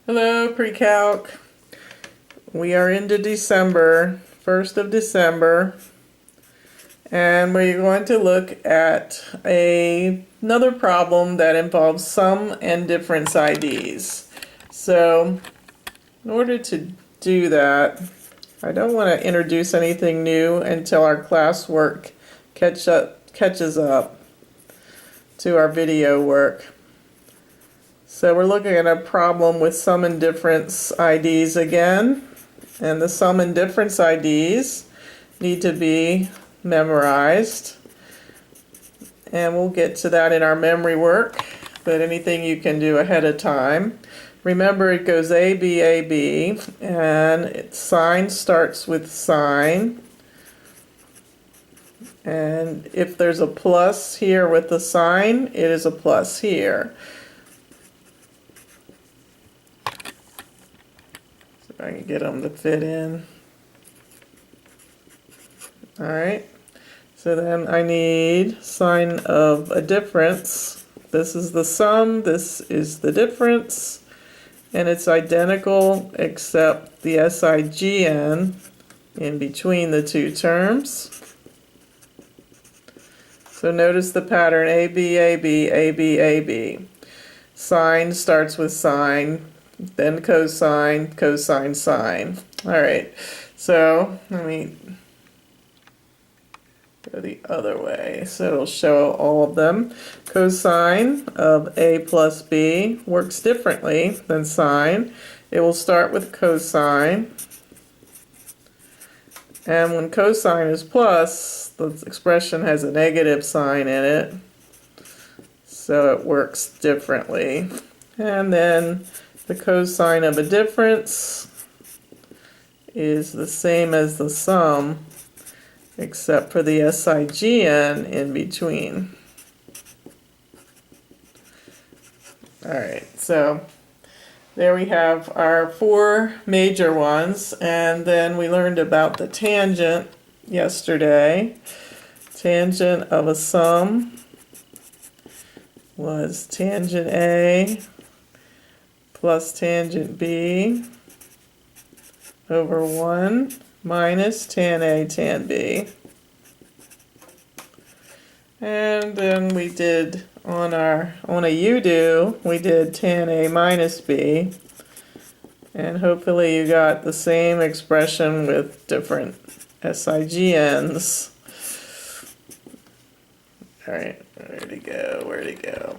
Hello, PreCalc. We are into December, 1st of December, and we're going to look at another problem that involves sum and difference IDs. So, in order to do that, I don't want to introduce anything new until our classwork catches up to our video work. So we're looking at a problem with sum and difference IDs again, and the sum and difference IDs need to be memorized, and we'll get to that in our memory work, but anything you can do ahead of time. Remember, it goes A, B, A, B, and sign starts with sign, and if there's a plus here with the sign, it is a plus here. I can get them to fit in. Alright, so then I need sign of a difference. This is the sum, this is the difference, and it's identical except the SIGN in between the two terms. So notice the pattern AB, AB, AB, AB. Sign starts with sign, then cosine, cosine, sine. Alright, so let me go the other way. So it'll show all of them. Cosine of A plus B works differently than sine. It will start with cosine. And when cosine is plus, the expression has a negative sign in it. So it works differently. And then the cosine of a difference is the same as the sum, except for the SIGN in between. Alright, so there we have our four major ones, and then we learned about the tangent yesterday. Tangent of a sum was tangent A plus tangent B over 1 minus tan A tan B. And then we did on a U-do, we did tan A minus B. And hopefully you got the same expression with different SIGNs. Alright, where'd it go? Where'd it go?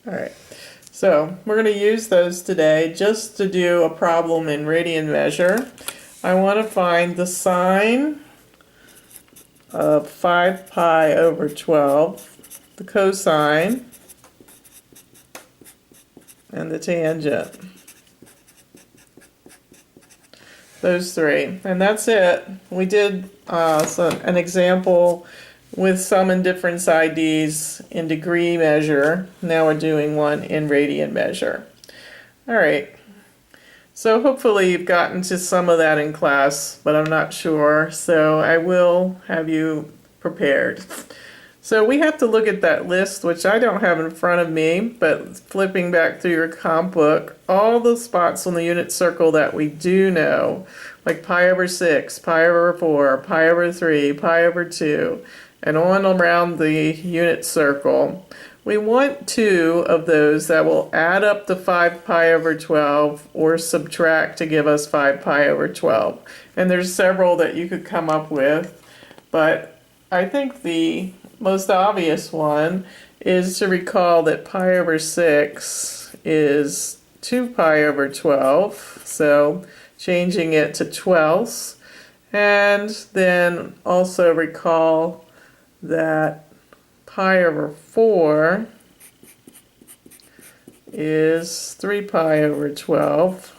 Alright, so we're going to use those today just to do a problem in radian measure. I want to find the sine of 5 pi over 12, the cosine, and the tangent. Those three. And that's it. We did an example with sum and difference IDs in degree measure. Now we're doing one in radian measure. Alright, so hopefully you've gotten to some of that in class, but I'm not sure, so I will have you prepared. So we have to look at that list, which I don't have in front of me, but flipping back through your comp book, all the spots on the unit circle that we do know, like pi over 6, pi over 4, pi over 3, pi over 2, and on around the unit circle. We want two of those that will add up to 5 pi over 12 or subtract to give us 5 pi over 12. And there's several that you could come up with, but I think the most obvious one is to recall that pi over 6 is 2 pi over 12, so changing it to twelfths, and then also recall that pi over 4 is 3 pi over 12,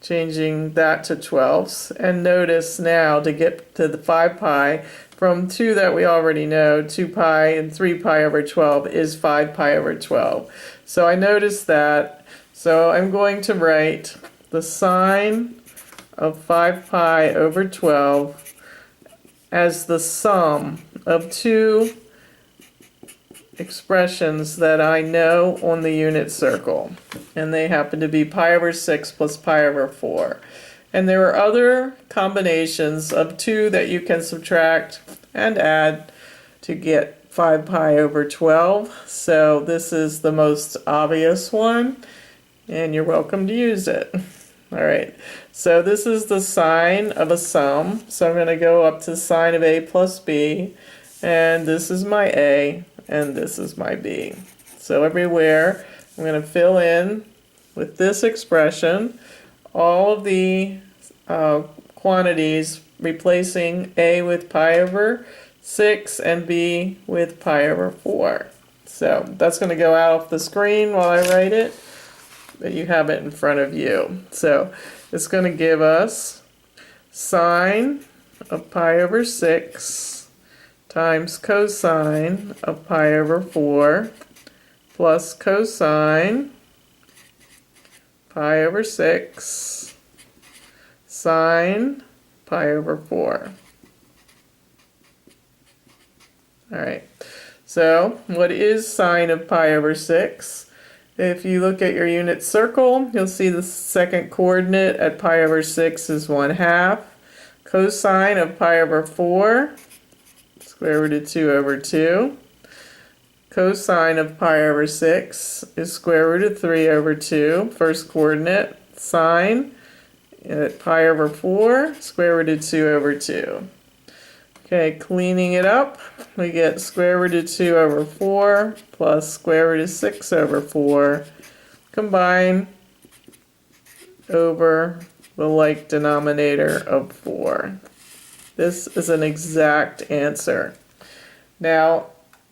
changing that to twelfths. And notice now to get to the 5 pi, from 2 that we already know, 2 pi and 3 pi over 12 is 5 pi over 12. So I noticed that, so I'm going to write the sine of 5 pi over 12 as the sum of two expressions that I know on the unit circle, and they happen to be pi over 6 plus pi over 4. And there are other combinations of 2 that you can subtract and add to get 5 pi over 12. So this is the most obvious one, and you're welcome to use it. All right, so this is the sign of a sum. So I'm going to go up to sine of a plus b, and this is my a, and this is my b. So everywhere I'm going to fill in with this expression all of the quantities, replacing a with pi over 6 and b with pi over 4. So that's going to go out off the screen while I write it, but you have it in front of you. So it's going to give us sine of pi over 6 times cosine of pi over 4 plus cosine pi over 6 sine pi over 4. All right, so what is sine of pi over 6? If you look at your unit circle, you'll see the second coordinate at pi over 6 is 1/2. Cosine of pi over 4, square root of 2 over 2. Cosine of pi over 6 is square root of 3 over 2, first coordinate. Sine at pi over 4, square root of 2 over 2. Okay, cleaning it up, we get square root of 2 over 4 plus square root of 6 over 4, combine over the like denominator of 4. This is an exact answer. Now,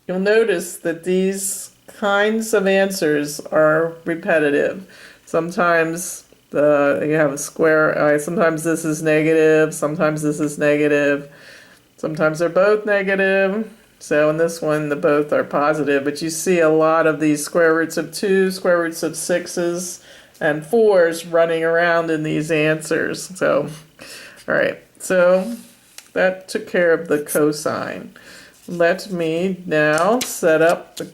you'll notice that these kinds of answers are repetitive. Sometimes you have a square, sometimes this is negative, sometimes this is negative. Sometimes they're both negative, so in this one the both are positive, but you see a lot of these square roots of 2, square roots of 6s, and 4s running around in these answers. So, all right, so that took care of the cosine. Let me now set up that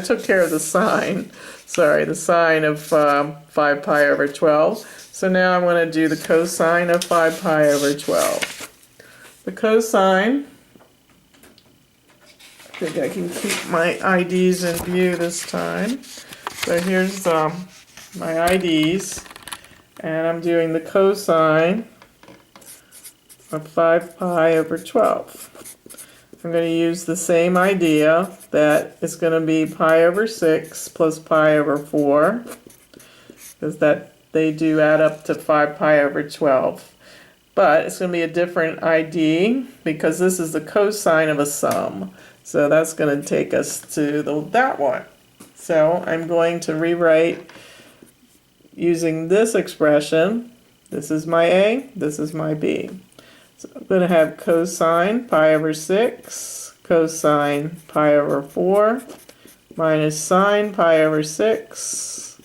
took care of the sine. Sorry, the sine of 5 pi over 12. So now I'm going to do the cosine of 5 pi over 12. The cosine, I think I can keep my IDs in view this time. So here's my IDs, and I'm doing the cosine of 5 pi over 12. I'm going to use the same idea that it's going to be pi over 6 plus pi over 4, because they do add up to 5 pi over 12. But it's going to be a different ID because this is the cosine of a sum. So that's going to take us to that one. So I'm going to rewrite using this expression. This is my A, this is my B. So I'm going to have cosine pi over 6, cosine pi over 4, minus sine pi over 6,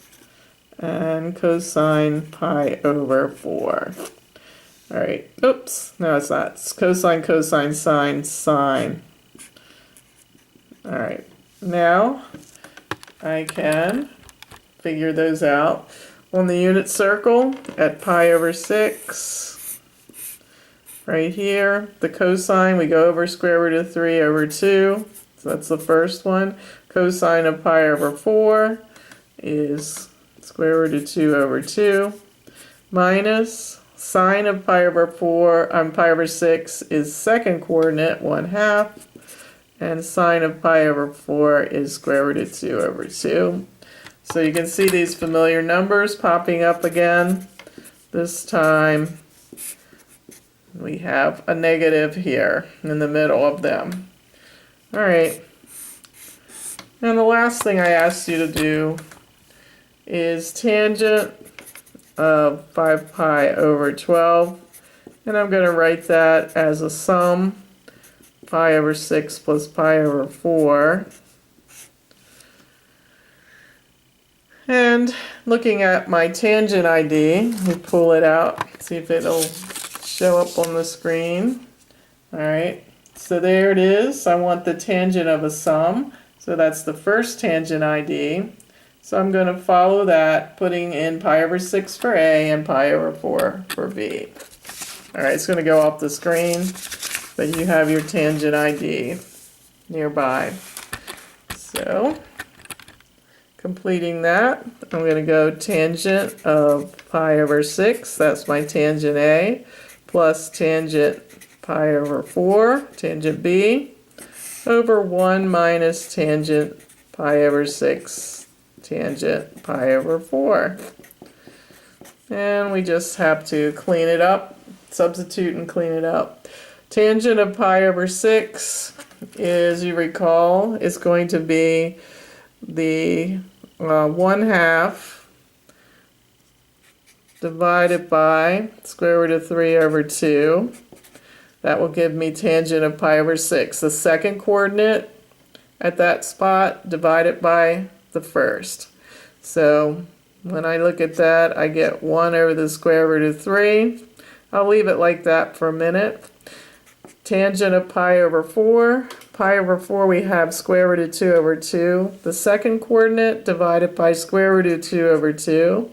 and cosine pi over 4. All right, oops, no it's not. It's cosine, cosine, sine, sine. All right, now I can figure those out. On the unit circle at pi over 6, right here, the cosine, we go over square root of 3 over 2. So that's the first one. Cosine of pi over 4 is square root of 2 over 2, minus sine of pi over 6 is second coordinate, 1/2, and sine of pi over 4 is square root of 2 over 2. So you can see these familiar numbers popping up again. This time we have a negative here in the middle of them. All right, and the last thing I asked you to do is tangent of 5 pi over 12, and I'm going to write that as a sum, pi over 6 plus pi over 4. And looking at my tangent ID, we pull it out, see if it'll show up on the screen. All right, So there it is. I want the tangent of a sum. So that's the first tangent ID. So I'm going to follow that, putting in pi over 6 for A and pi over 4 for B. Alright, it's going to go off the screen, but you have your tangent ID nearby. So, completing that, I'm going to go tangent of pi over 6, that's my tangent A, plus tangent pi over 4, tangent B, over 1 minus tangent pi over 6, tangent pi over 4. And we just have to clean it up, substitute and clean it up. Tangent of pi over 6 is, you recall, is going to be the 1/2 divided by square root of 3 over 2. That will give me tangent of pi over 6. The second coordinate at that spot divided by the first. So when I look at that, I get 1 over the square root of 3. I'll leave it like that for a minute. Tangent of pi over 4. Pi over 4 we have square root of 2 over 2. The second coordinate divided by square root of 2 over 2.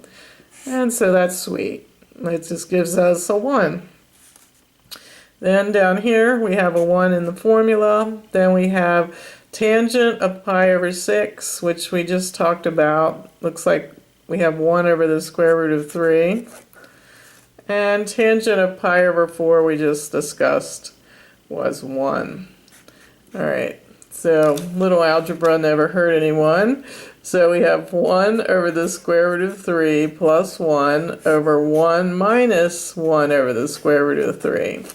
And so that's sweet. It just gives us a 1. Then down here we have a 1 in the formula. Then we have tangent of pi over 6, which we just talked about. Looks like we have 1 over the square root of 3. And tangent of pi over 4 we just discussed was 1. Alright, so little algebra never hurt anyone. So we have 1 over the square root of 3 plus 1 over 1 minus 1 over the square root of 3.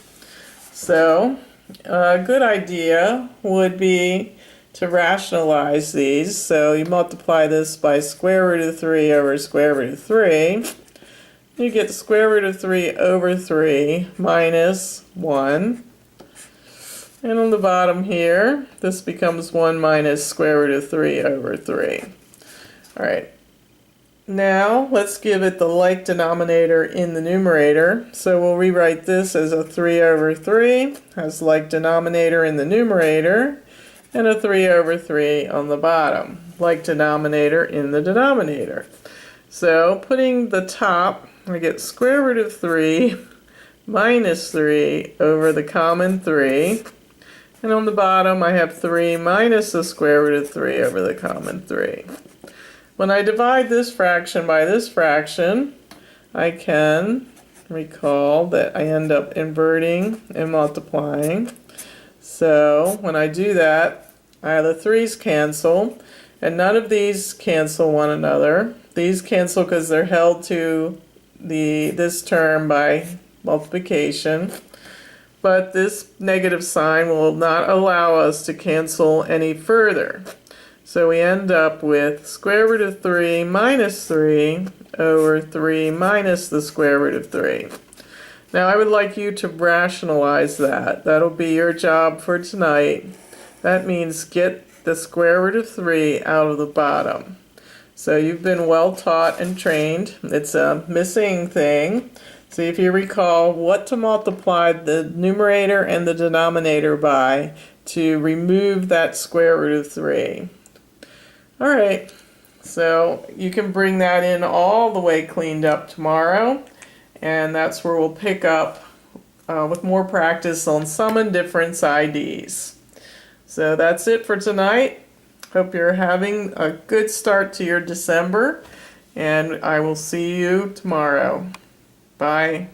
So a good idea would be to rationalize these. So you multiply this by square root of 3 over square root of 3. You get square root of 3 over 3 minus 1. And on the bottom here, this becomes 1 minus square root of 3 over 3. Alright, now let's give it the like denominator in the numerator. So we'll rewrite this as a 3 over 3, has like denominator in the numerator, and a 3 over 3 on the bottom, like denominator in the denominator. So putting the top, I get square root of 3 minus 3 over the common 3. And on the bottom I have 3 minus the square root of 3 over the common 3. When I divide this fraction by this fraction, I can recall that I end up inverting and multiplying. So when I do that, the 3's cancel, and none of these cancel one another. These cancel because they're held to this term by multiplication. But this negative sign will not allow us to cancel any further. So we end up with square root of 3 minus 3 over 3 minus the square root of 3. Now I would like you to rationalize that. That'll be your job for tonight. That means get the square root of 3 out of the bottom. So you've been well taught and trained. It's a missing thing. See if you recall what to multiply the numerator and the denominator by to remove that square root of 3. Alright, so you can bring that in all the way cleaned up tomorrow, and that's where we'll pick up with more practice on sum and difference IDs. So that's it for tonight. Hope you're having a good start to your December, and I will see you tomorrow. Bye.